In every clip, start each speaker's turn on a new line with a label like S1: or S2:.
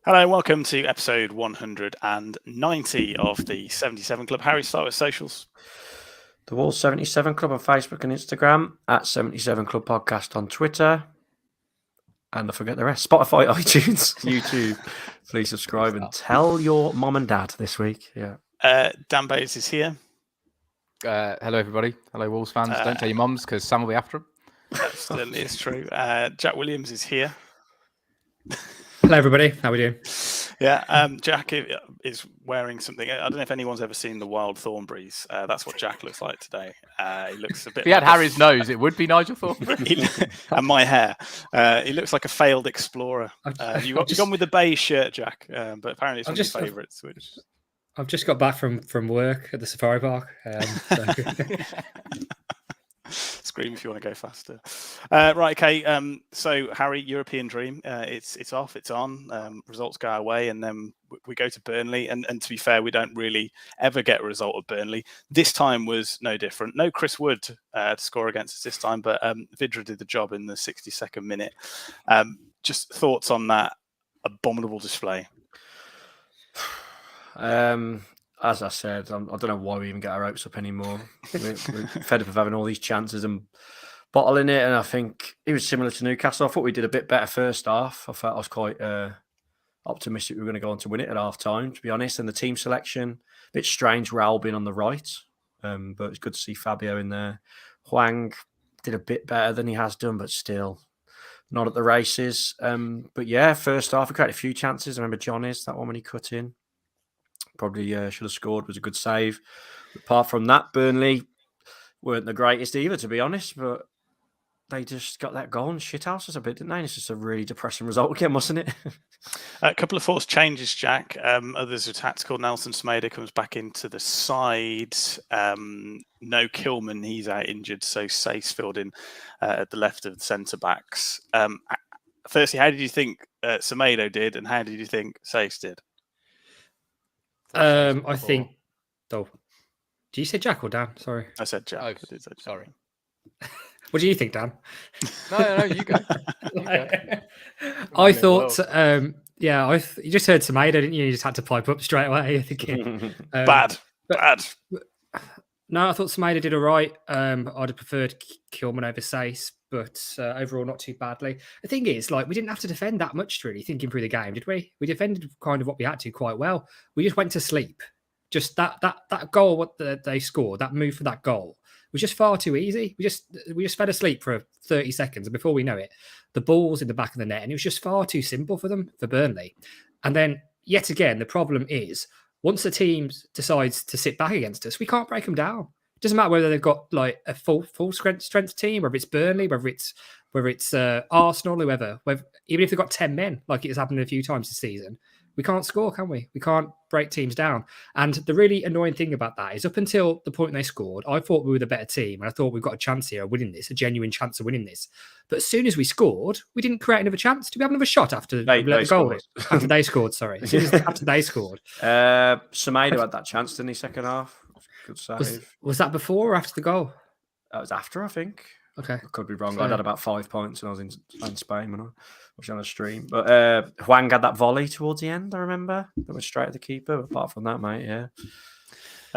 S1: Hello and welcome to episode 190 of the 77 Club. Harry, start with socials.
S2: The Wall 77 Club on Facebook and Instagram, at 77 Club Podcast on Twitter. And I forget the rest. Spotify, iTunes, YouTube. Please subscribe and tell your mom and dad this week. Yeah.
S1: Dan Bates is here.
S3: Hello, everybody. Hello, Wolves fans. Don't tell your mums because Sam will be after them.
S1: That certainly is true. Jack Williams is here.
S4: Hello, everybody. How are we doing?
S1: Yeah, Jack is wearing something. I don't know if anyone's ever seen the Wild Thornberrys. That's what Jack looks like today. He looks a bit.
S3: If he had Harry's nose, it would be Nigel Thornberry.
S1: And my hair. He looks like a failed explorer. You've gone with the beige shirt, Jack, but apparently it's one of your favourites.
S4: I've just got back from work at the safari park.
S1: Scream if you want to go faster. Right, okay. So Harry, European dream. It's off. It's on. Results go our way, and then we go to Burnley. And to be fair, we don't really ever get a result at Burnley. This time was no different. No Chris Wood to score against us this time, but Vidra did the job in the 62nd minute. Just thoughts on that abominable display.
S2: As I said, I don't know why we even get our hopes up anymore. We're fed up of having all these chances and bottling it. And I think it was similar to Newcastle. I thought we did a bit better first half. I felt I was quite optimistic we were going to go on to win it at half time, to be honest. And the team selection, a bit strange, Raul being on the right. But it's good to see Fabio in there. Hwang did a bit better than he has done, but still not at the races. But yeah, first half, we created a few chances. I remember Johnny's, that one when he cut in. Probably should have scored, was a good save. Apart from that, Burnley weren't the greatest either, to be honest, but they just got that goal and shithouse us a bit, didn't they? And it's just a really depressing result again, wasn't it?
S1: A couple of forced changes, Jack. Others are tactical. Nelson Semedo comes back into the side. No Kilman, he's out injured, so Sace filled in at the left of the centre-backs. Firstly, how did you think Semedo did, and how did you think Sace did?
S4: I think. Oh, do you say Jack or Dan? Sorry,
S1: I said Jack.
S3: Oh, sorry.
S4: What do you think, Dan?
S3: No, you go.
S4: I thought, you just heard Semedo, didn't you? You just had to pipe up straight away. I think
S1: bad.
S4: No, I thought Semedo did all right. I'd have preferred Kilman over Sace, but overall not too badly. The thing is, we didn't have to defend that much, really, thinking through the game, did we? We defended kind of what we had to quite well. We just went to sleep. Just that goal, what they scored, that move for that goal was just far too easy. We just fell asleep for 30 seconds, and before we know it, the ball's in the back of the net, and it was just far too simple for them, for Burnley. And then, yet again, the problem is, once the team decides to sit back against us, we can't break them down. It doesn't matter whether they've got a full strength team, whether it's Burnley, whether it's Arsenal, whoever. Even if they've got 10 men, like it has happened a few times this season, we can't score, can we? We can't break teams down. And the really annoying thing about that is, up until the point they scored, I thought we were the better team, and I thought we've got a chance here of winning this, a genuine chance of winning this. But as soon as we scored, we didn't create another chance. Did we have another shot after they let the goal in? After they scored, sorry. As soon as after they scored.
S2: Semedo had that chance, didn't he, second half? Good save.
S4: Was that before or after the goal?
S2: That was after, I think.
S4: Okay.
S2: I could be wrong. I had about 5 points when I was in Spain when I was on a stream. But Hwang had that volley towards the end, I remember. That went straight at the keeper. Apart from that, mate, yeah.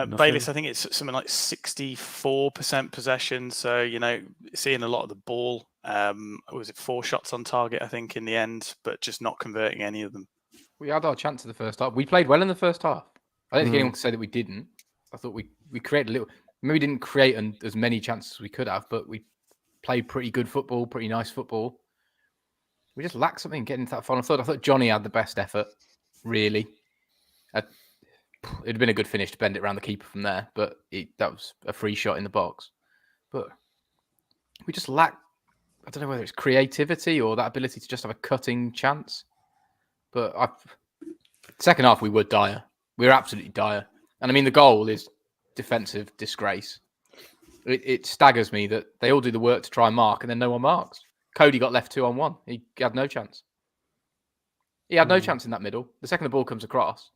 S1: Bayliss, I think it's something like 64% possession. So, seeing a lot of the ball. Was it 4 shots on target, I think, in the end, but just not converting any of them.
S3: We had our chance in the first half. We played well in the first half. I don't think anyone can say that we didn't. I thought we created a little. Maybe we didn't create as many chances as we could have, but we played pretty good football, pretty nice football. We just lacked something getting into that final third. I thought Johnny had the best effort, really. It'd have been a good finish to bend it around the keeper from there, but that was a free shot in the box. But we just lacked, I don't know whether it's creativity or that ability to just have a cutting chance. But second half, we were dire. We were absolutely dire. And I mean, the goal is defensive disgrace. It staggers me that they all do the work to try and mark and then no one marks. Cody got left 2-on-1. He had no chance. He had no chance in that middle. The second the ball comes across.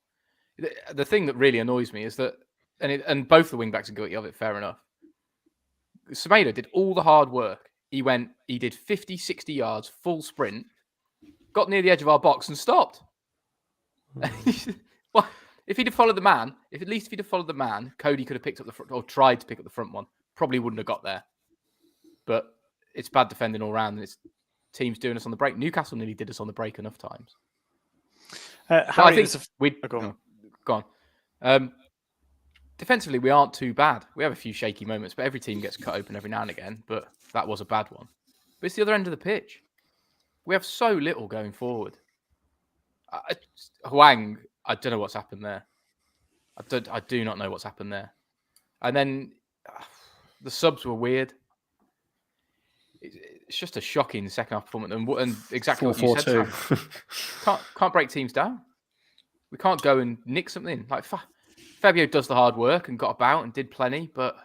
S3: The thing that really annoys me is that, and both the wing-backs are guilty of it, fair enough. Semedo did all the hard work. He did 50, 60 yards, full sprint, got near the edge of our box and stopped. Well, if he'd have followed the man, if he'd have followed the man, Cody could have picked up the front or tried to pick up the front one. Probably wouldn't have got there. But it's bad defending all round, and it's teams doing us on the break. Newcastle nearly did us on the break enough times.
S1: Harry,
S3: I think go on. Defensively, we aren't too bad. We have a few shaky moments, but every team gets cut open every now and again. But that was a bad one. But it's the other end of the pitch. We have so little going forward. Hwang, I don't know what's happened there. I do not know what's happened there. And then the subs were weird. It's just a shocking second half performance, and exactly what you said. Can't break teams down. We can't go and nick something. Like Fabio does the hard work and got about and did plenty, but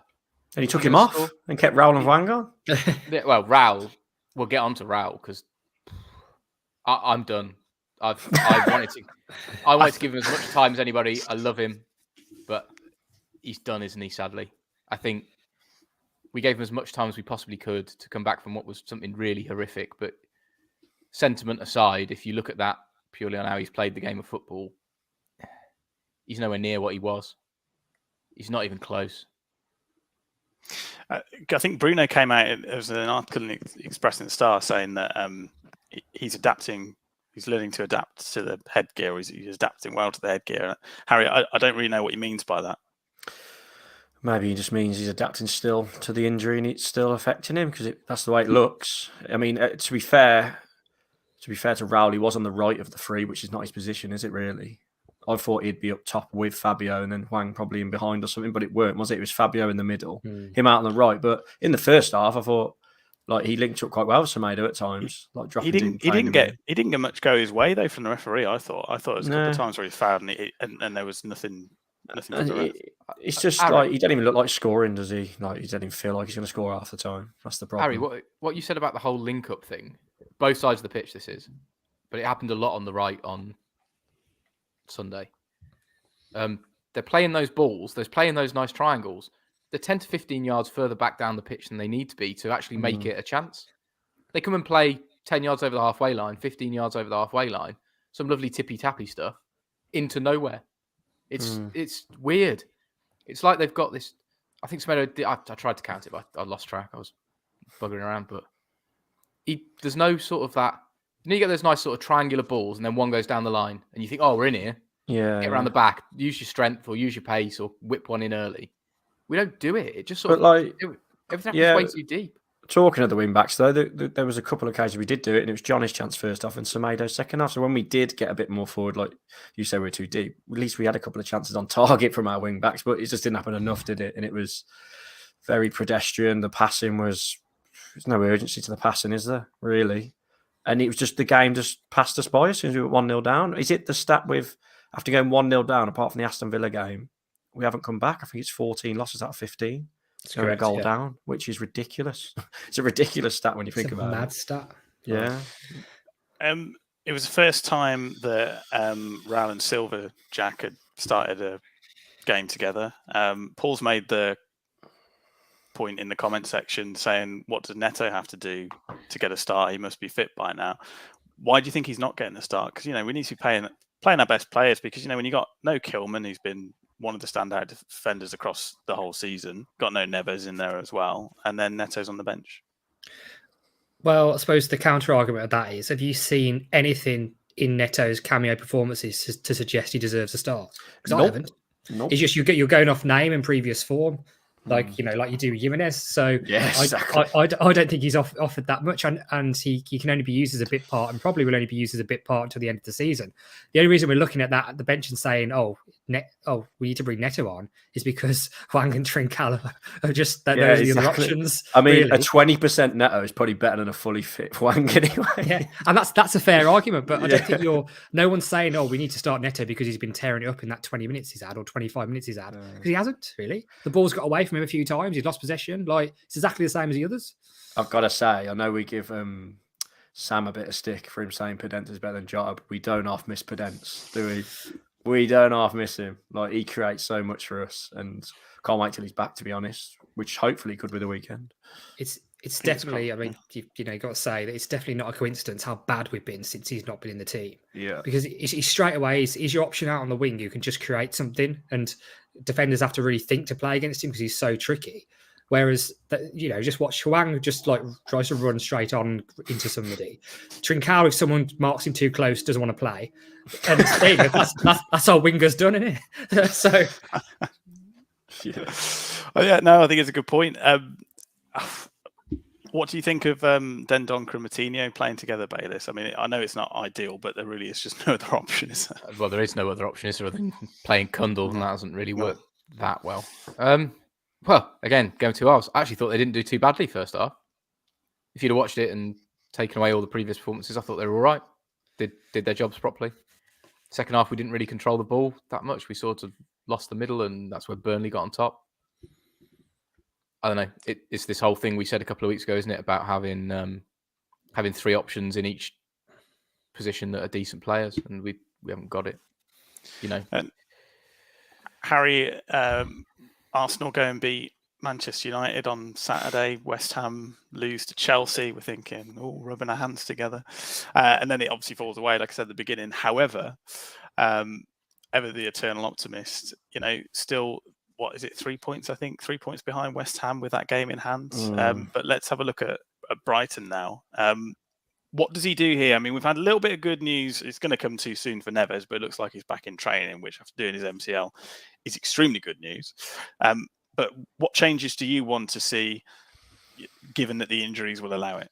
S2: and he took him off and kept Raul and Hwang on.
S3: Well, Raul, we'll get on to Raul because I'm done. I wanted to give him as much time as anybody. I love him, but he's done, isn't he? Sadly, I think we gave him as much time as we possibly could to come back from what was something really horrific. But sentiment aside, if you look at that purely on how he's played the game of football, he's nowhere near what he was. He's not even close.
S1: I think Bruno came out as an article in Express in the Star saying that he's adapting. He's learning to adapt to the headgear. He's adapting well to the headgear. Harry, I don't really know what he means by that.
S2: Maybe he just means he's adapting still to the injury and it's still affecting him because that's the way it looks. I mean, to be fair to Raul, he was on the right of the three, which is not his position, is it really? I thought he'd be up top with Fabio and then Hwang probably in behind or something, but it weren't, was it? It was Fabio in the middle, him out on the right. But in the first half, I thought like he linked up quite well with Semedo at times. Like
S1: he didn't get much go his way though from the referee. I thought it was a couple of times where he fouled and there was nothing.
S2: It's just Harry, like he doesn't even look like scoring, does he? Like he doesn't even feel like he's going to score half the time. That's the problem.
S3: Harry, what you said about the whole link-up thing, both sides of the pitch, this is, but it happened a lot on the right on Sunday. They're playing those balls. They're playing those nice triangles. They're 10 to 15 yards further back down the pitch than they need to be to actually make it a chance. They come and play 10 yards over the halfway line, 15 yards over the halfway line, some lovely tippy-tappy stuff into nowhere. It's weird. It's like they've got this. I think Semedo. I tried to count it, but I lost track. I was buggering around, but there's no sort of that. You get those nice sort of triangular balls, and then one goes down the line, and you think, "Oh, we're in here."
S2: Yeah.
S3: Get around the back, use your strength, or use your pace, or whip one in early. We don't do it. It just sort of everything happens way too deep.
S2: Talking of the wing backs, though, there was a couple of occasions we did do it, and it was Johnny's chance first half and Semedo's second half. So when we did get a bit more forward, like you say, we're too deep. At least we had a couple of chances on target from our wing backs, but it just didn't happen enough, did it? And it was very pedestrian. The passing there's no urgency to the passing, is there? Really? And it was just the game just passed us by as soon as we were 1-0 down. Is it the stat with after going 1-0 down, apart from the Aston Villa game, we haven't come back? I think it's 14 losses out of 15. It's a goal down, which is ridiculous. It's a ridiculous stat when you think about it.
S4: Mad stat.
S2: Yeah.
S1: It was the first time that Raul and Silva Jack had started a game together. Paul's made the point in the comment section saying, what does Neto have to do to get a start? He must be fit by now. Why do you think he's not getting a start? Because, we need to be playing our best players because, when you got no Kilman, who's been one of the standout defenders across the whole season, got no Neves in there as well, and then Neto's on the bench.
S4: Well, I suppose the counter argument of that is, have you seen anything in Neto's cameo performances to suggest he deserves a start? Because I haven't.
S2: Nope.
S4: It's just you're going off name and previous form. Like like you do with Jimenez. So
S2: yeah, exactly.
S4: I don't think he's offered that much, and he can only be used as a bit part, and probably will only be used as a bit part until the end of the season. The only reason we're looking at that at the bench and saying, we need to bring Neto on, is because Hwang and Trincalo are just those are the other options.
S2: I mean,
S4: really.
S2: A 20% Neto is probably better than a fully fit Hwang anyway.
S4: Yeah, and that's a fair argument, but I don't think no one's saying, we need to start Neto because he's been tearing it up in that 20 minutes he's had or 25 minutes he's had, because he hasn't really. The ball's got away from him a few times. He's lost possession. It's exactly the same as the others.
S2: I've got to say, I know we give Sam a bit of stick for him saying Podence is better than Jota, but we don't half miss Podence, do we? We don't half miss him. He creates so much for us, and can't wait till he's back, to be honest, which hopefully could be the weekend.
S4: It's it's definitely. I mean, you got to say that it's definitely not a coincidence how bad we've been since he's not been in the team.
S2: Yeah.
S4: Because he's straight away is your option out on the wing who can just create something, and defenders have to really think to play against him because he's so tricky. Whereas, just watch Huang just like tries to run straight on into somebody. Trincao, if someone marks him too close, doesn't want to play. And there you go, that's our wingers done, isn't it? So,
S1: no, I think it's a good point. What do you think of Dendoncker and Moutinho playing together, Bayliss? I mean, I know it's not ideal, but there really is just no other option, is there?
S3: Well, there is no other option, is there, other than playing Kundal, and that hasn't really worked that well. Well, again, going 2 halves. I actually thought they didn't do too badly first half. If you'd have watched it and taken away all the previous performances, I thought they were all right. Did their jobs properly. Second half, we didn't really control the ball that much. We sort of lost the middle, and that's where Burnley got on top. I don't know. It's this whole thing we said a couple of weeks ago, isn't it, about having 3 options in each position that are decent players, and we haven't got it.
S1: And Harry, Arsenal go and beat Manchester United on Saturday. West Ham lose to Chelsea. We're thinking, rubbing our hands together, and then it obviously falls away, like I said at the beginning. However, ever the eternal optimist, still. What is it? 3 points, I think. 3 points behind West Ham with that game in hand. But let's have a look at Brighton now. What does he do here? I mean, we've had a little bit of good news. It's going to come too soon for Neves, but it looks like he's back in training, which after doing his MCL is extremely good news. But what changes do you want to see, given that the injuries will allow it?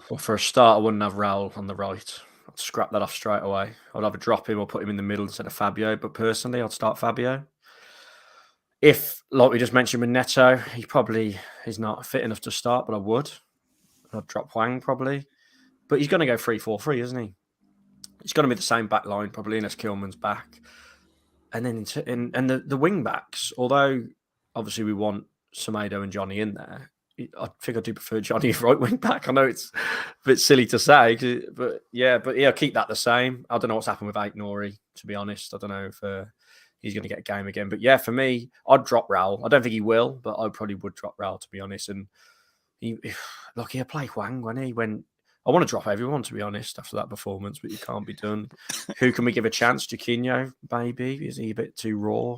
S2: Well, for a start, I wouldn't have Raul on the right. I'd scrap that off straight away. I'd either drop him or put him in the middle instead of Fabio. But personally, I'd start Fabio. If, like we just mentioned with Neto, he probably is not fit enough to start, but I would. I'd drop Huang probably. But he's going to go 3-4-3, isn't he? It's going to be the same back line probably, unless Kilman's back. And then the wing backs, although obviously we want Semedo and Johnny in there, I think I do prefer Johnny right wing back. I know it's a bit silly to say, but keep that the same. I don't know what's happened with Aït-Nouri, to be honest. I don't know if he's going to get a game again. But yeah, for me, I'd drop Raul. I don't think he will, but I probably would drop Raul, to be honest. And he'll play Huang when he went. I want to drop everyone, to be honest, after that performance, but you can't be done. Who can we give a chance? Chiquinho, maybe? Is he a bit too raw?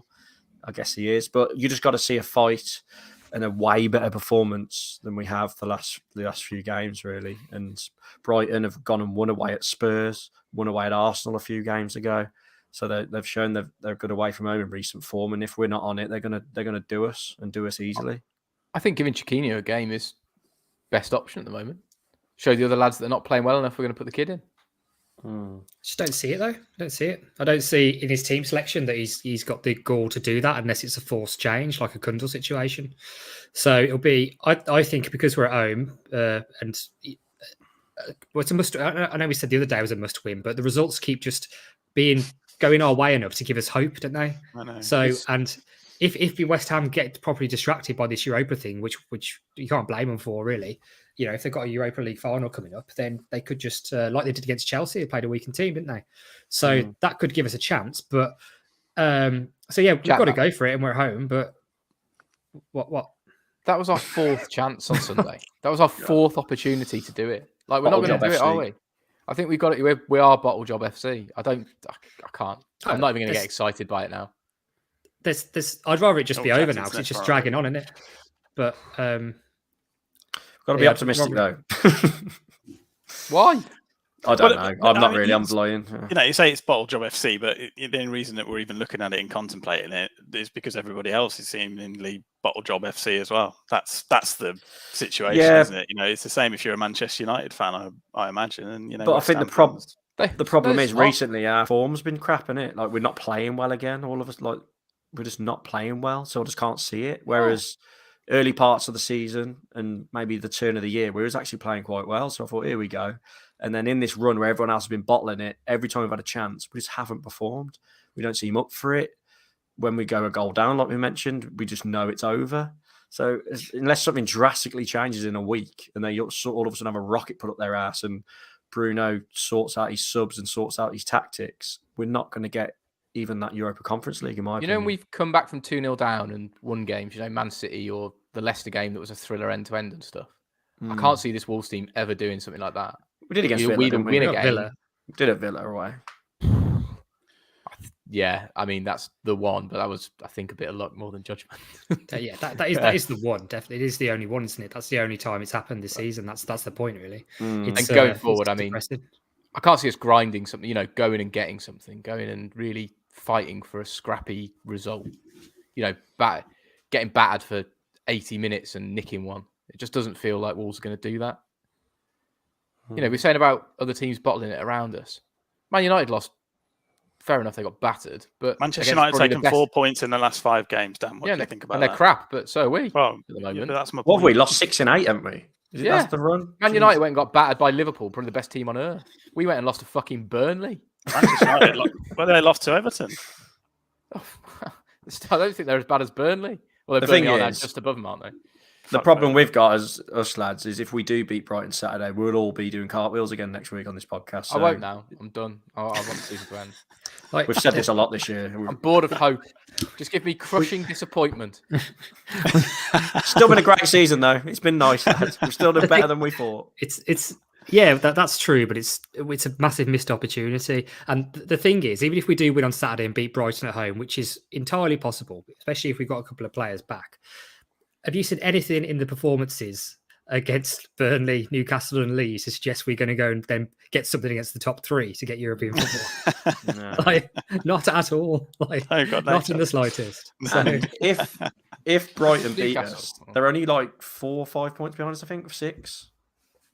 S2: I guess he is. But you just got to see a fight and a way better performance than we have the last few games, really. And Brighton have gone and won away at Spurs, won away at Arsenal a few games ago. So they've shown they're good away from home in recent form. And if we're not on it, they're gonna do us and do us easily.
S3: I think giving Chiquinho a game is best option at the moment. Show the other lads that are not playing well enough, we're going to put the kid in.
S4: Just don't see it, though. I don't see it. I don't see in his team selection that he's got the gall to do that unless it's a forced change, like a Kundal situation. So it'll be, I think, because we're at home and it's a must. I know we said the other day it was a must win, but the results keep just going our way enough to give us hope, don't they?
S1: I know.
S4: So, and if West Ham get properly distracted by this Europa thing, which you can't blame them for, really, if they've got a Europa League final coming up, then they could just, like they did against Chelsea, they played a weakened team, didn't they? So that could give us a chance. But, we've got to go for it and we're at home. But what?
S3: That was our 4th chance on Sunday. That was our 4th opportunity to do it. Like, we're not going to do it, are we? I think we got it. We are Bottle Job FC. I can't. I'm not even going to get excited by it now.
S4: I'd rather it just be over now because it's just dragging on, isn't it? But
S2: got to be optimistic though.
S3: Why?
S2: I don't know. I'm not really. I'm lying.
S1: You say it's Bottle Job FC, but the only reason that we're even looking at it and contemplating it is because everybody else is seemingly Bottle Job FC as well. That's the situation, isn't it? It's the same if you're a Manchester United fan, I imagine. And
S2: but I think the problem is recently our form's been crap, innit? Like, we're not playing well again. All of us, like, we're just not playing well, so I just can't see it. Whereas early parts of the season and maybe the turn of the year, we was actually playing quite well. So I thought, here we go. And then in this run where everyone else has been bottling it, every time we've had a chance, we just haven't performed. We don't seem up for it. When we go a goal down, like we mentioned, we just know it's over. So unless something drastically changes in a week and they all of a sudden have a rocket put up their ass and Bruno sorts out his subs and sorts out his tactics, we're not going to get even that Europa Conference League, in my opinion.
S3: When we've come back from 2-0 down and won games, Man City or the Leicester game that was a thriller end-to-end and stuff. I can't see this Wolves team ever doing something like that.
S2: We did against Villa,
S3: We
S2: didn't we?
S3: win a
S4: We got
S3: game.
S4: Villa.
S2: We did at Villa away.
S3: Yeah, I mean that's the one, but that was, I think, a bit of luck more than judgment.
S4: Yeah, that is the one. Definitely, it is the only one, isn't it? That's the only time it's happened this season. That's the point, really.
S2: Mm.
S3: And going forward,
S4: it's
S3: I mean,
S4: depressing.
S3: I can't see us grinding something. Going and getting something, going and really fighting for a scrappy result. Getting battered for 80 minutes and nicking one. It just doesn't feel like Wolves are going to do that. We're saying about other teams bottling it around us. Man United lost. Fair enough, they got battered, but
S1: Manchester United taken 4 points in the last 5 games. Dan, what do you think about
S3: and
S1: that?
S3: they're crap, but so are we.
S1: Well,
S3: at the moment.
S1: yeah, but that's my
S2: What have
S1: point.
S2: we lost 6 in 8, haven't we? That's the run.
S3: Man United went and got battered by Liverpool, probably the best team on earth. We went and lost to fucking Burnley.
S1: Manchester United, they lost to Everton.
S3: I don't think they're as bad as Burnley. Well,
S2: The
S3: Burnley
S2: thing
S3: are
S2: is-
S3: just above them, aren't they?
S2: The problem we've got as us lads is if we do beat Brighton Saturday, we'll all be doing cartwheels again next week on this podcast.
S3: I won't now. I'm done. I want the season to end.
S2: We've said this a lot this year.
S3: I'm bored of hope. Just give me crushing disappointment.
S2: Still been a great season though. It's been nice, lads. We've still done better than we thought.
S4: It's yeah, that's true, but it's a massive missed opportunity. And the thing is, even if we do win on Saturday and beat Brighton at home, which is entirely possible, especially if we've got a couple of players back, have you seen anything in the performances against Burnley, Newcastle, and Leeds to suggest we're going to go and then get something against the top 3 to get European football?
S2: No.
S4: Not at all. Not in the slightest. So,
S2: And if Brighton beat
S3: Newcastle.
S2: us, they're only like 4 or 5 points behind us, I think, 6.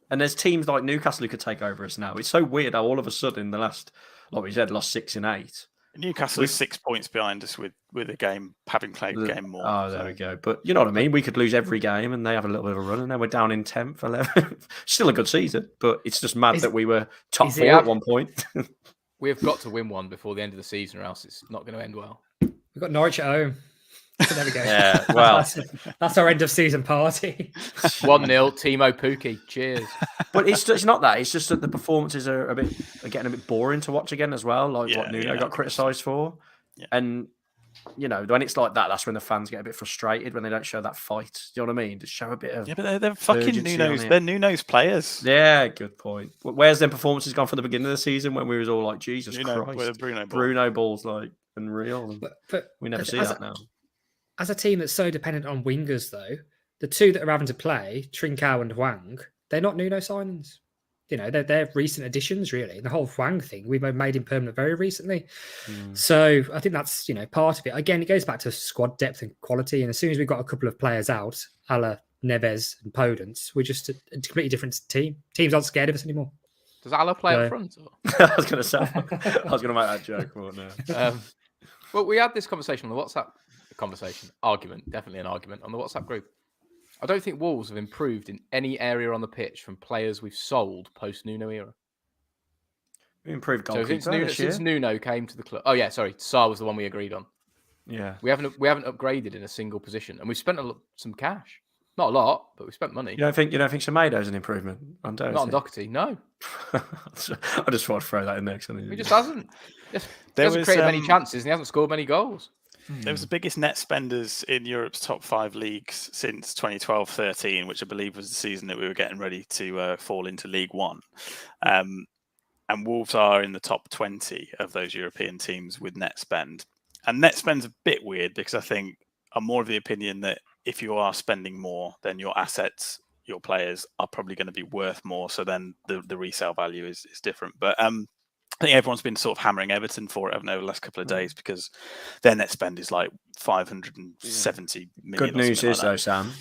S2: And there's teams like Newcastle who could take over us now. It's so weird how all of a sudden the last, like we said, lost 6 in 8.
S1: Newcastle is 6 points behind us with a game, having played a game more.
S2: Oh, there we go. But you know what I mean? We could lose every game and they have a little bit of a run and then we're down in 10th, 11th. Still a good season, but it's just mad that we were top 4 at one point.
S3: We have got to win one before the end of the season or else it's not going to end well.
S4: we've got Norwich at home. So there we go.
S2: Yeah, well.
S4: that's our end of season party.
S3: 1-0, Timo Pukki. Cheers.
S2: But it's not that. It's just that the performances are getting a bit boring to watch again as well, like what Nuno got criticised for.
S1: Yeah.
S2: And, when it's like that, that's when the fans get a bit frustrated when they don't show that fight. Do you know what I mean? Just show a bit of...
S1: Yeah, but they're fucking
S2: urgency on
S1: Nuno's.
S2: it.
S1: They're Nuno's players.
S2: Yeah, good point. Where's them performances gone from the beginning of the season when we was all like, Jesus Christ.
S1: With Bruno ball.
S2: Bruno ball's like unreal. And
S4: But
S2: we never see that now.
S4: As a team that's so dependent on wingers, though, the 2 that are having to play, Trincao and Hwang, they're not Nuno signings. They're recent additions, really. The whole Hwang thing, we made him permanent very recently. So I think that's, part of it. Again, it goes back to squad depth and quality. And as soon as we've got a couple of players out, a la Neves and Podence, we're just a completely different team. Teams aren't scared of us anymore.
S3: Does Ala play up front? Or?
S2: I was going to make that joke, but no.
S3: Well, we had this conversation on the WhatsApp argument, definitely an argument on the WhatsApp group. I don't think Wolves have improved in any area on the pitch from players we've sold post Nuno era.
S2: We improved goalkeeper
S3: Since Nuno came to the club. Oh yeah, sorry, Sarr was the one we agreed on.
S2: Yeah,
S3: we haven't upgraded in a single position, and we've spent some cash. Not a lot, but we spent money.
S2: You don't think Semedo's an improvement on Doherty?
S3: Not on Doherty, no.
S2: I just thought I'd throw that in there.
S3: He just hasn't. He hasn't created many chances, and he hasn't scored many goals.
S1: They was the biggest net spenders in Europe's top 5 leagues since 2012-13, which I believe was the season that we were getting ready to fall into League One. And Wolves are in the top 20 of those European teams with net spend. And net spend's a bit weird because I think I'm more of the opinion that if you are spending more, then your assets, your players are probably going to be worth more. So then the resale value is different. But I think everyone's been sort of hammering Everton for it over the last couple of days because their net spend is like 570 million.
S2: Good news is,
S1: like
S2: though, Sam,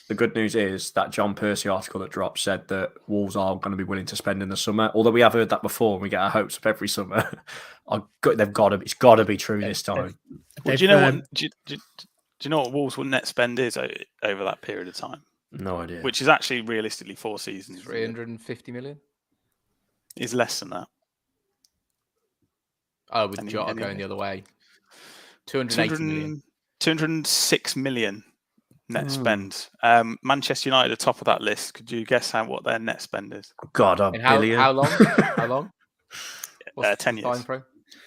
S2: the good news is that John Percy article that dropped said that Wolves are going to be willing to spend in the summer. Although we have heard that before and we get our hopes up every summer. It's got to be true this time.
S1: Well, do you know what? Do you know what Wolves' net spend is over that period of time?
S2: No idea.
S1: Which is actually realistically 4 seasons.
S3: 350 million?
S1: Is less than that.
S3: Oh, with Jota going the other way. 280 million.
S1: 206 million net spend. Manchester United are top of that list. Could you guess what their net spend is?
S2: God, a billion.
S3: How long? How long?
S1: 10 years.
S3: Time frame?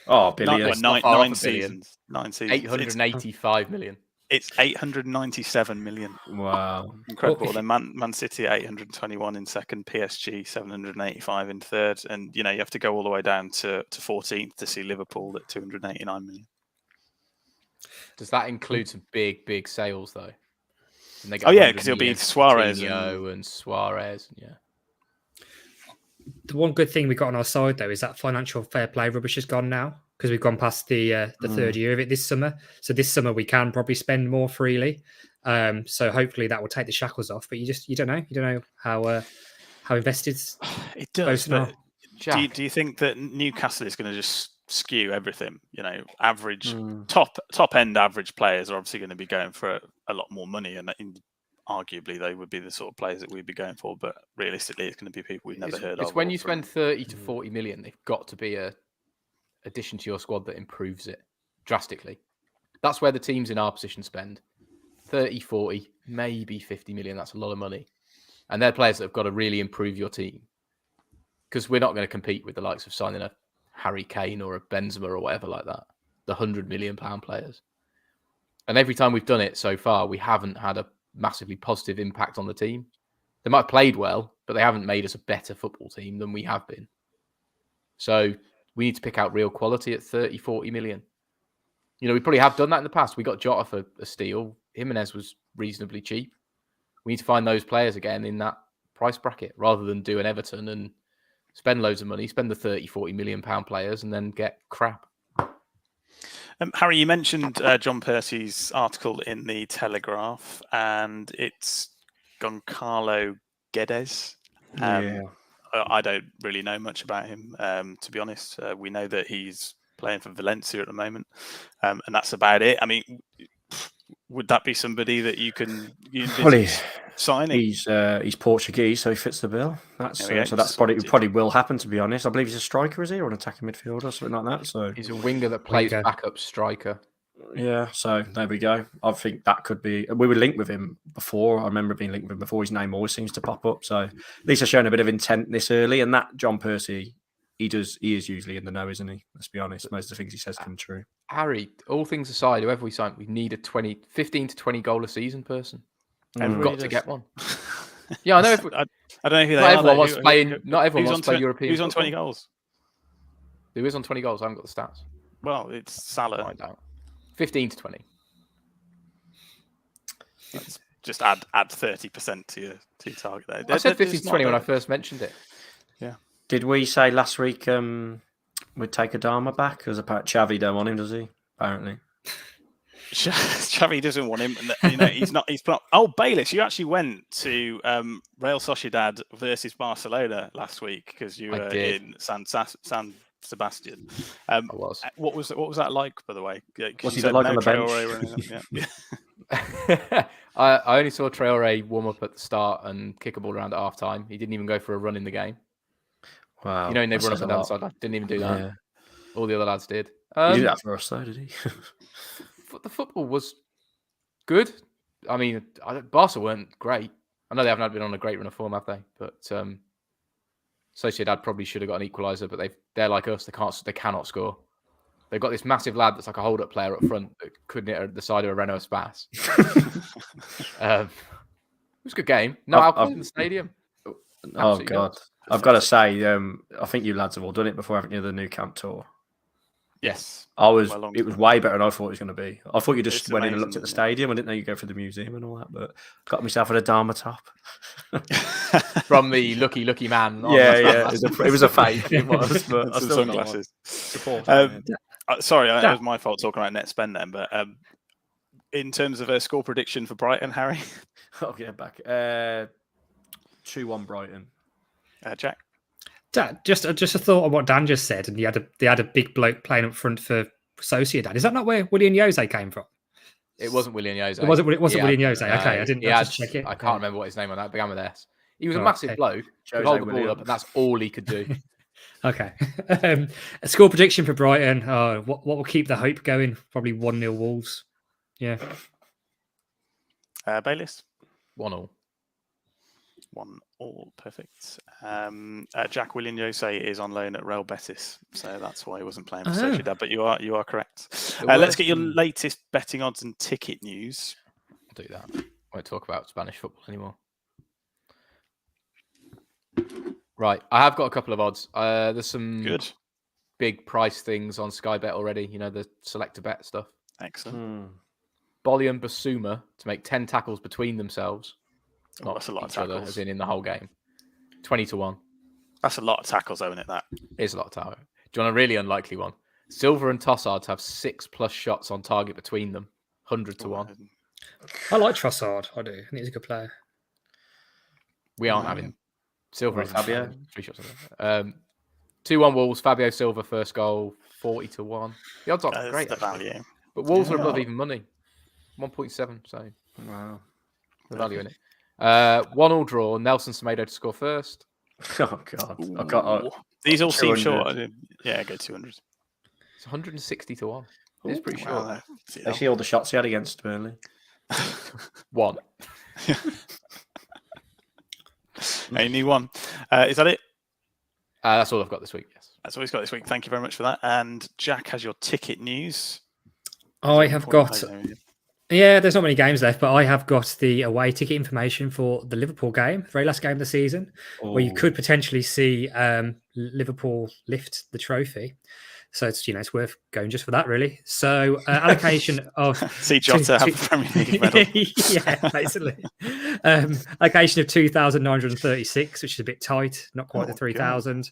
S2: Oh, billion.
S1: Nine seasons.
S3: 885 million.
S1: It's 897 million.
S2: Wow.
S1: Incredible.
S4: Well,
S1: Then Man City 821 in second, PSG 785 in third, and you have to go all the way down to 14th to see Liverpool at 289 million.
S3: Does that include some big sales though? And they get
S1: Oh yeah,
S3: 100
S1: because it'll be
S3: million
S1: Suarez
S3: Coutinho and Suarez. Yeah.
S4: The one good thing we got on our side though is that financial fair play rubbish is gone now because we've gone past the third year of it this summer. So this summer we can probably spend more freely. So hopefully that will take the shackles off. But you don't know. You don't know how invested
S1: it does.
S4: both are.
S1: But do you think that Newcastle is going to just skew everything? Average top end average players are obviously going to be going for a lot more money, and arguably they would be the sort of players that we'd be going for. But realistically, it's going to be people we've never heard of.
S3: It's when you spend 30 to 40 million, they've got to be a addition to your squad that improves it drastically. That's where the teams in our position spend 30, 40, maybe 50 million. That's a lot of money. And they're players that have got to really improve your team. Because we're not going to compete with the likes of signing a Harry Kane or a Benzema or whatever like that. The £100 million players. And every time we've done it so far, we haven't had a massively positive impact on the team. They might have played well, but they haven't made us a better football team than we have been. So we need to pick out real quality at 30, 40 million. We probably have done that in the past. We got Jota for a steal. Jimenez was reasonably cheap. We need to find those players again in that price bracket rather than do an Everton and spend loads of money, spend the 30, 40 million pound players and then get crap.
S1: Harry, you mentioned John Percy's article in the Telegraph, and it's Goncalo Guedes. I don't really know much about him, to be honest. We know that he's playing for Valencia at the moment, and that's about it. I mean, would that be somebody that you envisage signing?
S2: He's Portuguese, so he fits the bill. That's probably will happen. To be honest, I believe he's a striker, is he, or an attacking midfielder, or something like that? So
S3: he's a winger that plays backup striker.
S2: Yeah, so there we go. I think that could be. We were linked with him before. I remember being linked with him before. His name always seems to pop up. So at least they're showing a bit of intent this early. And that John Percy, he is usually in the know, isn't he? Let's be honest. Most of the things he says come true.
S3: Harry, all things aside, whoever we sign, we need a 15 to 20 goal a season person. We've got to get one. Yeah, I know.
S1: I don't know who they
S3: not
S1: are.
S3: Everyone wants playing, not everyone wants to play European.
S1: Who's on
S3: football.
S1: 20 goals?
S3: Who is on 20 goals? I haven't got the stats.
S1: Well, it's Salah.
S3: Find out. 15 to 20.
S1: Just add 30% to your target there.
S3: I said 15 to 20 when I first mentioned it.
S1: Yeah.
S2: Did we say last week we'd take Adama back? Because apparently Xavi don't want him, does he? Apparently.
S1: Xavi doesn't want him. He's not. Oh, Bayless, you actually went to Real Sociedad versus Barcelona last week because you were in San Sebastian.
S3: I was.
S1: What was that like, by the way?
S2: Was he like on the
S3: bench? I only saw Traore warm up at the start and kick a ball around at half time. He didn't even go for a run in the game.
S2: Wow.
S3: They run up and down the sideline. Didn't even do that. Yeah. All the other lads did.
S2: He did that for us, though, did he?
S3: The football was good. I mean, Barca weren't great. I know they haven't been on a great run of form, have they? But Sociedad probably should have got an equaliser, but they're like us. They cannot score. They've got this massive lad that's like a hold-up player up front that couldn't hit the side of a Renault Espace. It was a good game. No alcohol in the stadium.
S2: Absolutely God. Not. I've got to say, I think you lads have all done it before, haven't you, the Nou Camp tour?
S1: Yes.
S2: It was way better than I thought it was going to be. I thought you just went in and looked at the stadium. I didn't know you go for the museum and all that, but got myself an Adama top.
S3: From the lucky man.
S2: Yeah. It was a fake. It was, but I still
S1: sunglasses. Sorry, it was my fault talking about net spend then, but in terms of a score prediction for Brighton, Harry?
S2: I'll get back. 2-1 Brighton.
S1: Jack?
S4: Just a thought on what Dan just said, and they had a big bloke playing up front for Sociedad. Is that not where William Jose came from?
S3: It wasn't William Jose.
S4: It wasn't William Jose. Okay, I didn't just check it.
S3: I can't remember what his name on that began with S. He was a massive bloke. Could hold the ball up, and that's all he could do.
S4: Okay. A score prediction for Brighton. What will keep the hope going? Probably 1-0 Wolves. Yeah.
S1: Bayliss?
S3: 1-1.
S1: 1-1. Perfect. Jack William Jose is on loan at Real Betis, so that's why he wasn't playing for Sociedad. But you are correct. Let's get your latest betting odds and ticket news.
S3: I'll do that. I won't talk about Spanish football anymore. Right, I have got a couple of odds. There's some
S1: Good.
S3: big price things on Sky Bet already. You know, the select to bet stuff.
S1: Excellent.
S3: Bolly and Basuma to make 10 tackles between themselves. Not
S1: that's a lot of
S3: each other,
S1: tackles.
S3: as in the whole game. 20-1.
S1: That's a lot of tackles, isn't it? That
S3: is a lot of tackles. Do you want a really unlikely one? Silva and Trossard to have 6+ shots on target between them. 100-1.
S4: I like Trossard. I do. I think he's a good player.
S3: We aren't having Silva and
S2: Fabio.
S3: 3 shots. 2-1 Wolves. Fabio Silva first goal. 40-1. The odds aren't great.
S1: The value.
S3: But Wolves are above even money. 1.7. So
S2: wow,
S3: the value in it. 1-1 draw. Nelson Semedo to score first.
S2: Oh God, I got
S1: these all seem
S2: 200.
S1: short. Yeah, go 200.
S3: It's 160-1. It's pretty short.
S1: Wow,
S2: I see all the shots he had against Burnley.
S3: 1.
S1: Only one. Is that it?
S3: That's all I've got this week. Yes.
S1: That's all he's got this week. Thank you very much for that. And Jack has your ticket news.
S4: I have got. Yeah, there's not many games left, but I have got the away ticket information for the Liverpool game, the very last game of the season, where you could potentially see Liverpool lift the trophy. So it's worth going just for that, really. So allocation of
S1: see Jota have the Premier League medal.
S4: Yeah, basically. Allocation of 2,936, which is a bit tight, not quite the 3,000.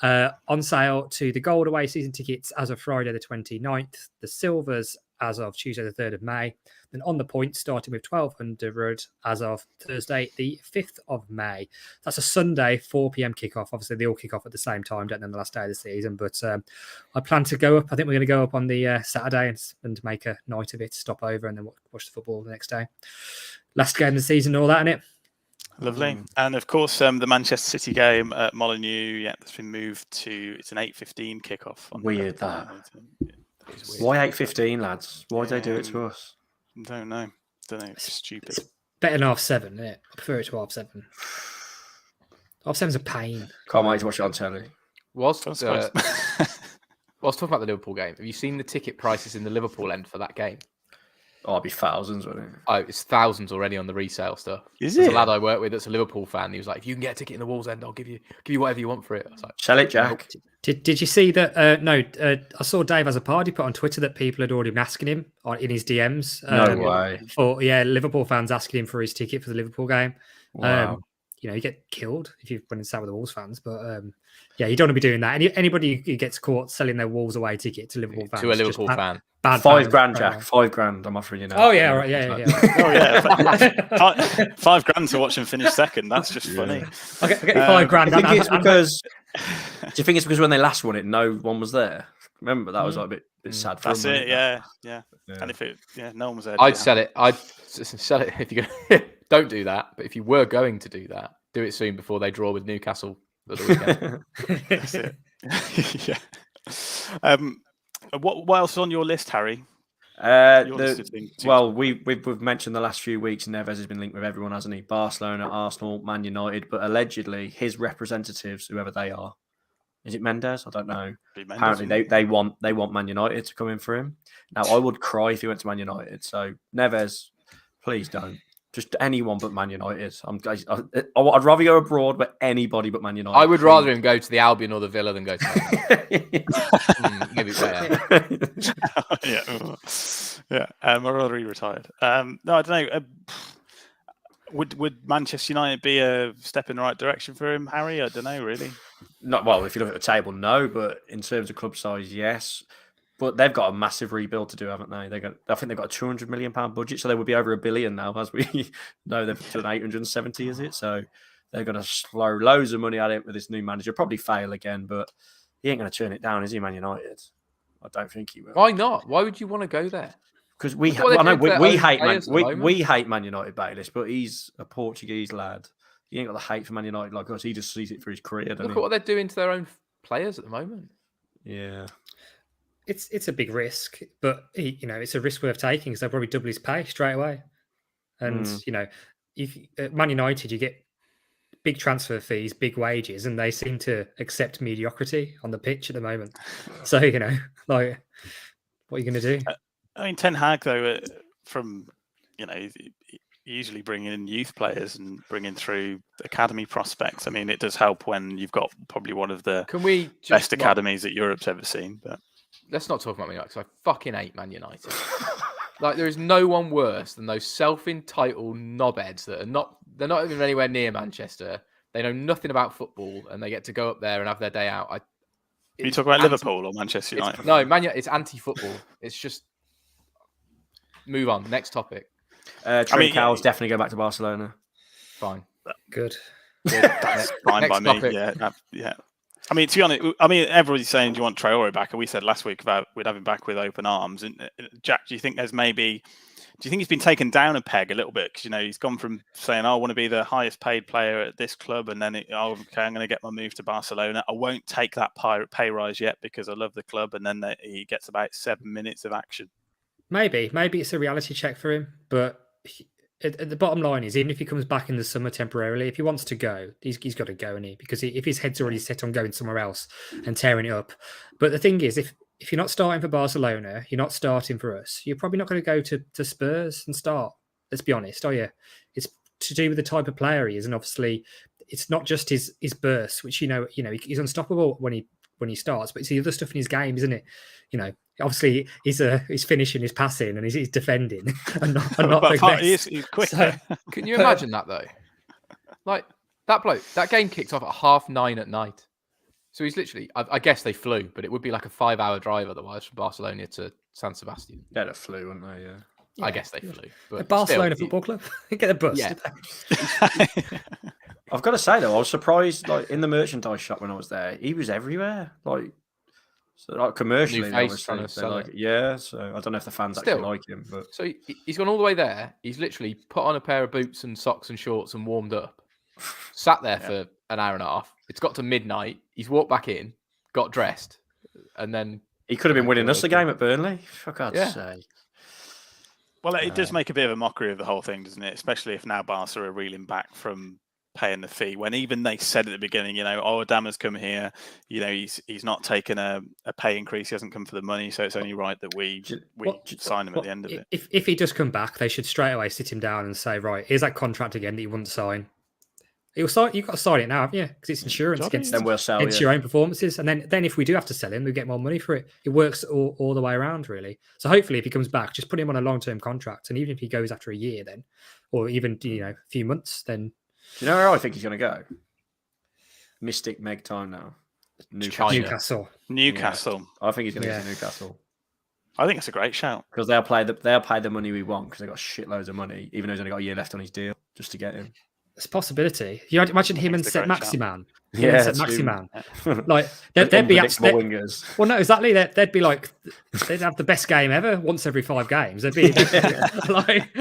S4: On sale to the gold away season tickets as of Friday the 29th, the silvers as of Tuesday the 3rd of May, then on the points starting with 1,200 as of Thursday the 5th of May. That's a Sunday 4 p.m. kickoff. Obviously they all kick off at the same time, don't they, on the last day of the season, but I plan to go up. I think we're going to go up on the Saturday and make a night of it, stop over and then watch the football the next day. Last game of the season, all that in it.
S1: Lovely. And of course, the Manchester City game at Molineux, that's been moved to, it's an 8:15 kickoff.
S2: Weird that. Why 8:15, lads? Why did they do it to us?
S1: Don't know. It's stupid.
S4: It's better than 7:30, isn't it? I prefer it to 7:30. 7:30's a pain.
S2: Can't wait to watch it on telly.
S3: Whilst talking about the Liverpool game, have you seen the ticket prices in the Liverpool end for that game?
S2: Oh, it'd be thousands, wouldn't it?
S3: Oh, it's thousands already on the resale stuff.
S1: Is
S3: There's
S1: it?
S3: a lad I work with that's a Liverpool fan. He was like, if you can get a ticket in the Wolves end, I'll give you whatever you want for it. I was like,
S2: sell it, Jack.
S4: Did you see that? No, I saw Dave Azzopardi put on Twitter that people had already been asking him in his DMs.
S2: No way.
S4: Liverpool fans asking him for his ticket for the Liverpool game.
S2: Wow.
S4: You get killed if you went and sat with the Wolves fans. But you don't want to be doing that. Anybody who gets caught selling their Wolves away ticket to Liverpool fans,
S3: to a Liverpool fan.
S4: Bad
S2: £5,000, Jack. £5,000. I'm offering you now.
S4: Oh yeah, right. Yeah.
S1: Oh yeah. £5,000 to watch him finish second. That's just funny.
S4: I'll get you £5,000.
S2: Do you think it's because when they last won it, no one was there? Remember that was like a bit sad. For
S1: That's
S2: them,
S1: it. Yeah. And if no one was there,
S3: I'd sell it. I'd sell it if you don't do that. But if you were going to do that, do it soon before they draw with Newcastle for the weekend.
S1: That's it. Yeah. What else is on your list, Harry?
S2: We've mentioned the last few weeks, Neves has been linked with everyone, hasn't he? Barcelona, Arsenal, Man United, but allegedly his representatives, whoever they are, is it Mendes? I don't know. Apparently they want Man United to come in for him. Now I would cry if he went to Man United. So Neves, please don't. Just anyone but Man United. I'd rather go abroad with anybody but Man United.
S3: I would rather him go to the Albion or the Villa than go to maybe better.
S1: Yeah. I'd rather he retired. No, I don't know. Would Manchester United be a step in the right direction for him, Harry? I don't know, really.
S2: Not well. If you look at the table, no. But in terms of club size, yes. But they've got a massive rebuild to do, haven't they? I think they've got a £200 million budget, so they would be over £1 billion now, as we know. They've done 870, is it? So they're going to throw loads of money at it with this new manager. Probably fail again, but he ain't going to turn it down, is he, Man United? I don't think he will.
S3: Why not? Why would you want to go there?
S2: Because we hate Man United, Bayless, but he's a Portuguese lad. He ain't got the hate for Man United like us. He just sees it for his career.
S3: Look at what they're doing to their own players at the moment.
S2: Yeah.
S4: It's a big risk, but it's a risk worth taking because they'll probably double his pay straight away. And if at Man United, you get big transfer fees, big wages, and they seem to accept mediocrity on the pitch at the moment. So, like, what are you going to do?
S1: I mean, Ten Hag, though, from, usually bringing in youth players and bringing through academy prospects. I mean, it does help when you've got probably one of the best academies that Europe's ever seen. But
S3: let's not talk about Man United, because I fucking hate Man United. Like, there is no one worse than those self-entitled knobheads that they're not even anywhere near Manchester. They know nothing about football, and they get to go up there and have their day out.
S1: You talk about Liverpool or Manchester United?
S3: No, it's anti-football. It's just move on. Next topic.
S2: Trincão's definitely go back to Barcelona.
S3: Fine.
S4: Good.
S1: That's fine by me. Yeah. I mean, to be honest, everybody's saying, do you want Traore back? And we said last week about we'd have him back with open arms. And Jack, do you think he's been taken down a peg a little bit? Because, he's gone from saying, I want to be the highest paid player at this club. And then, I'm going to get my move to Barcelona. I won't take that pay rise yet because I love the club. And then he gets about 7 minutes of action. Maybe
S4: it's a reality check for him. But the bottom line is, even if he comes back in the summer temporarily, if he wants to go, he's got to go, isn't he? Because if his head's already set on going somewhere else and tearing it up. But the thing is, if you're not starting for Barcelona, you're not starting for us, you're probably not going to go to Spurs and start. Let's be honest, are you? It's to do with the type of player he is, and obviously, it's not just his burst, which he's unstoppable when he starts, but it's the other stuff in his game, isn't it? Obviously he's finishing, his passing, and he's defending, and not
S1: he's quick.
S3: So, can you imagine that though? Like that bloke, that game kicked off at 9:30 at night. So he's literally, I guess they flew, but it would be like a 5-hour drive otherwise from Barcelona to San Sebastian.
S2: Yeah, they flew, wouldn't they? Yeah.
S3: I guess they flew. But
S4: the Barcelona Football Club, get a bus.
S3: Yeah.
S2: I've got to say though, I was surprised. Like in the merchandise shop when I was there, he was everywhere. Like commercially, so I don't know if the fans actually like him, but
S3: so he's gone all the way there. He's literally put on a pair of boots and socks and shorts and warmed up, sat there for an hour and a half. It's got to midnight. He's walked back in, got dressed, and then
S2: he could have been winning us the game at Burnley. For God's sake.
S1: Well, it does make a bit of a mockery of the whole thing, doesn't it? Especially if now Barca are reeling back from paying the fee, when even they said at the beginning, Adama's come here, he's not taken a pay increase, he hasn't come for the money, so it's only right that we sign him at the end of it.
S4: If he does come back, they should straight away sit him down and say, right, here's that contract again that you wouldn't sign. You've got to sign it now, haven't you? Because it's insurance against your own performances. And then if we do have to sell him, we get more money for it. It works all the way around, really. So hopefully if he comes back, just put him on a long-term contract. And even if he goes after a year then, or even a few months, then...
S2: Do you know where I think he's going to go? Mystic Meg time now.
S4: Newcastle.
S1: Yeah.
S2: I think he's going to go to Newcastle.
S1: I think it's a great shout.
S2: Because they'll pay the money we want because they've got shitloads of money, even though he's only got a year left on his deal, just to get him.
S4: It's a possibility. You imagine him and Set Maximan.
S2: Maximan.
S4: Like they'd be
S2: wingers.
S4: Well, no, exactly. They'd be like they'd have the best game ever once every 5 games. They'd be like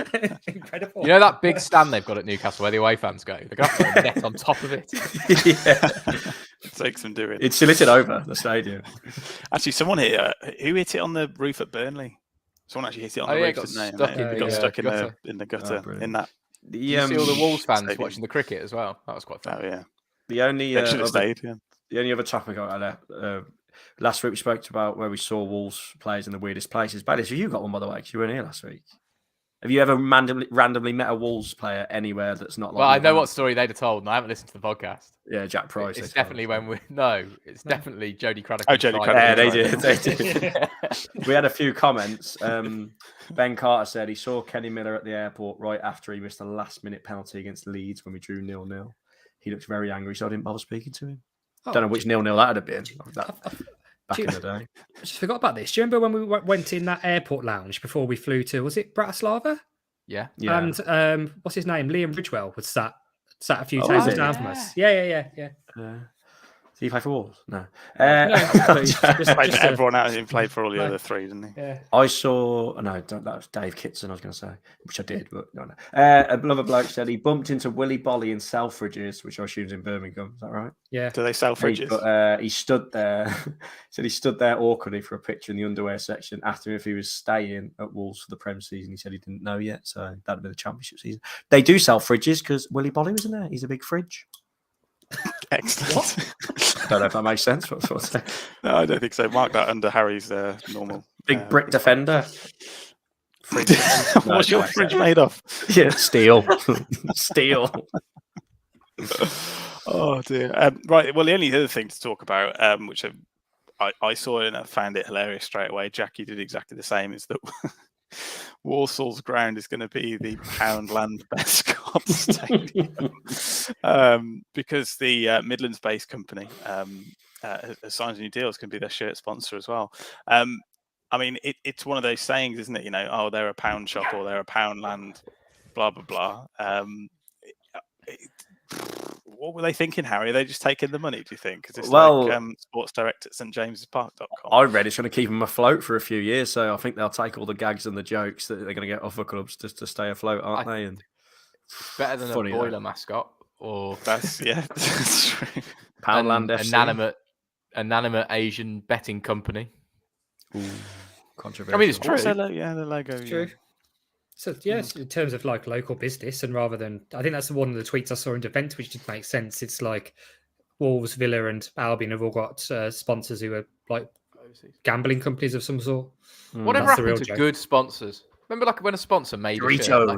S4: incredible.
S3: You know that big stand they've got at Newcastle where the away fans go? They're going to have to put a net on top of it.
S1: It takes some doing.
S2: It's lit over the stadium.
S1: Actually, someone here who hit it on the roof at Burnley. Someone actually hit it on the roof, didn't they? Got stuck in the gutter in that.
S3: You see all the Wolves fans watching the cricket as well. That was quite fun.
S1: Oh yeah.
S2: The only
S1: the
S2: only other topic I had last week we spoke about where we saw Wolves players in the weirdest places. Baddis, have you got one by the way? Because you weren't here last week. Have you ever randomly met a Wolves player anywhere that's not like?
S3: Well, I know what story they'd have told, and I haven't listened to the podcast.
S2: Yeah, Jack Price.
S3: It's definitely it's definitely Jodie Craddock.
S1: Oh, Jodie Craddock.
S2: Yeah, they did. We had a few comments. Ben Carter said he saw Kenny Miller at the airport right after he missed a last-minute penalty against Leeds when we drew 0-0. He looked very angry, so I didn't bother speaking to him. Don't know which 0-0 that would have been. Back in the day.
S4: I just forgot about this. Do you remember when we went in that airport lounge before we flew to, was it Bratislava?
S3: Yeah.
S4: And what's his name? Liam Bridgewell was sat a few tables down from us. Yeah.
S2: Did he play for Wolves? No.
S1: Just played for everyone out. He played for all the other three, didn't he?
S4: Yeah.
S2: I saw. That was Dave Kitson. I was going to say, which I did, but no. Another bloke said he bumped into Willy Bolly in Selfridges, which I assume is in Birmingham. Is that right?
S4: Yeah.
S1: Do they sell fridges?
S2: But he stood there. Said he stood there awkwardly for a picture in the underwear section. Asked him if he was staying at Wolves for the Prem season. He said he didn't know yet, so that'd be the Championship season. They do sell fridges because Willy Bolly was in there. He's a big fridge.
S1: Excellent.
S2: I don't know if that makes sense.
S1: No, I don't think so. Mark that under Harry's normal.
S2: Big brick defender. Fridge
S1: What's your fridge made of?
S2: Yeah, steel. Steel.
S1: Oh dear. Right. Well, the only other thing to talk about, which I saw and I found it hilarious straight away. Jackie did exactly the same. Is that Warsaw's ground is going to be the Poundland Bescott Stadium because the Midlands-based company has signed a new deal. It's going to be their shirt sponsor as well. I mean, it's one of those sayings, isn't it? You know, oh, they're a pound shop or they're a Poundland, blah blah blah. What were they thinking, Harry? Are they just taking the money, do you think? Because it's like sports direct at stjamespark.com.
S2: I read it's going to keep them afloat for a few years, so I think they'll take all the gags and the jokes that they're going to get off the clubs just to stay afloat, aren't they? And
S3: it's better than a boiler mascot, or
S1: that's true.
S2: Poundland FC.
S3: Inanimate Asian betting company.
S2: Ooh, controversial.
S3: I mean, it's true.
S1: Also, the logo.
S4: It's true. So yes, in terms of like local business, and rather than, I think that's one of the tweets I saw in defence, which did make sense. It's like Wolves, Villa, and Albion have all got sponsors who are like gambling companies of some sort.
S3: Whatever happened to good sponsors? Remember, like when a sponsor made a shirt, like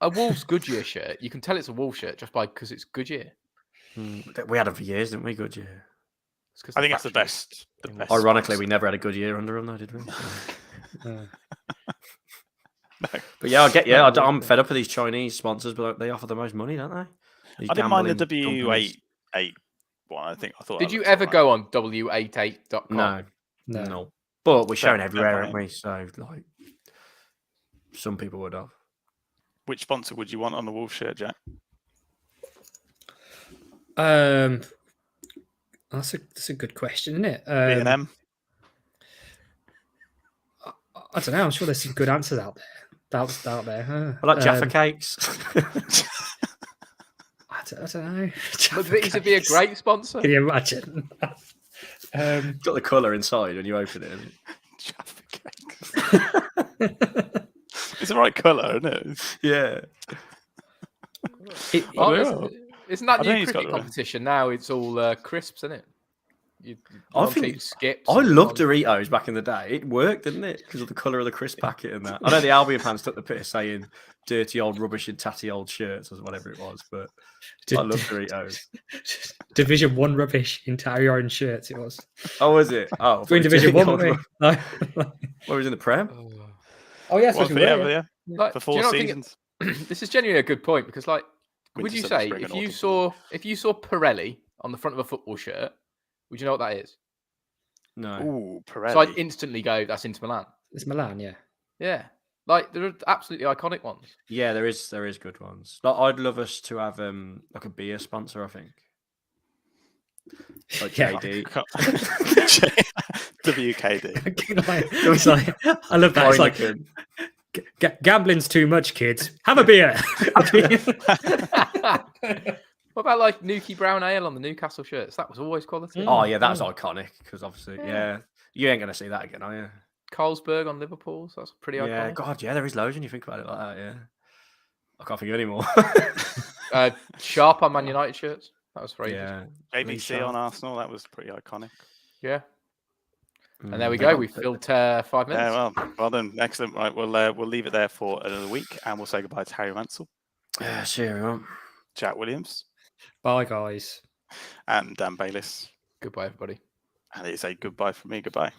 S3: a Wolves Goodyear shirt, you can tell it's a Wolves shirt just because it's Goodyear.
S2: We had them for years, didn't we? Goodyear.
S1: I think that's the best.
S2: Ironically,
S1: sponsor.
S2: we never had a Goodyear under them, though, did we?
S1: No.
S2: But yeah, I get I'm fed up with these Chinese sponsors, but they offer the most money, don't they?
S1: I didn't mind the W88 one. I thought.
S3: Did you ever go on W88.com?
S2: No. But we're shown everywhere, aren't we? So like, some people would have.
S1: Which sponsor would you want on the Wolves shirt, Jack?
S4: That's a good question, isn't it?
S1: B&M.
S4: I don't know. I'm sure there's some good answers out there. Out there.
S2: I like Jaffa cakes.
S4: I don't know.
S3: But these would be a great sponsor.
S4: Can you imagine?
S2: Got the colour inside when you open it.
S1: Jaffa cakes. It's the right colour, isn't it?
S2: Yeah.
S3: Isn't that new cricket competition now? It's all crisps, isn't it?
S2: I think
S3: skips.
S2: I loved Doritos back in the day. It worked, didn't it? Because of the colour of the crisp packet and that. I know the Albion fans took the piss saying dirty old rubbish and tatty old shirts or whatever it was, but I love Doritos.
S4: Division 1 rubbish in tatty orange shirts it was.
S2: Oh, was it? Oh,
S4: we're in Division 1, weren't we?
S2: Well, we was in the Prem.
S4: Oh, yes,
S1: for 4 seasons.
S3: This is genuinely a good point because, like, would you say if you saw Pirelli on the front of a football shirt, would you know what that is?
S2: No.
S1: Ooh, Pirelli.
S3: So I'd instantly go, that's Inter Milan.
S4: It's Milan, yeah.
S3: Yeah. Like, there are absolutely iconic ones.
S2: Yeah, there is good ones. Like, I'd love us to have like a beer sponsor, I think. Like JD.
S4: WKD. I love that. It's like, gambling's too much, kids. Have a beer.
S3: What about like Nuki Brown Ale on the Newcastle shirts? That was always quality.
S2: Oh yeah, that was iconic because obviously, yeah, you ain't gonna see that again, are you?
S3: Carlsberg on Liverpool, so that's pretty iconic.
S2: Yeah, God, yeah, there is loads when you think about it like that. Yeah, I can't think of any more.
S3: Sharp on Man United shirts. That was very
S1: good. ABC on Arsenal. That was pretty iconic.
S3: Yeah. And there we go. We filled 5 minutes.
S1: Yeah, well done. Excellent. Right, we'll leave it there for another week, and we'll say goodbye to Harry Mansell.
S2: Yeah, see you everyone.
S1: Jack Williams.
S4: Bye, guys.
S1: And Dan Bayliss.
S3: Goodbye, everybody.
S1: And it's a goodbye from me. Goodbye.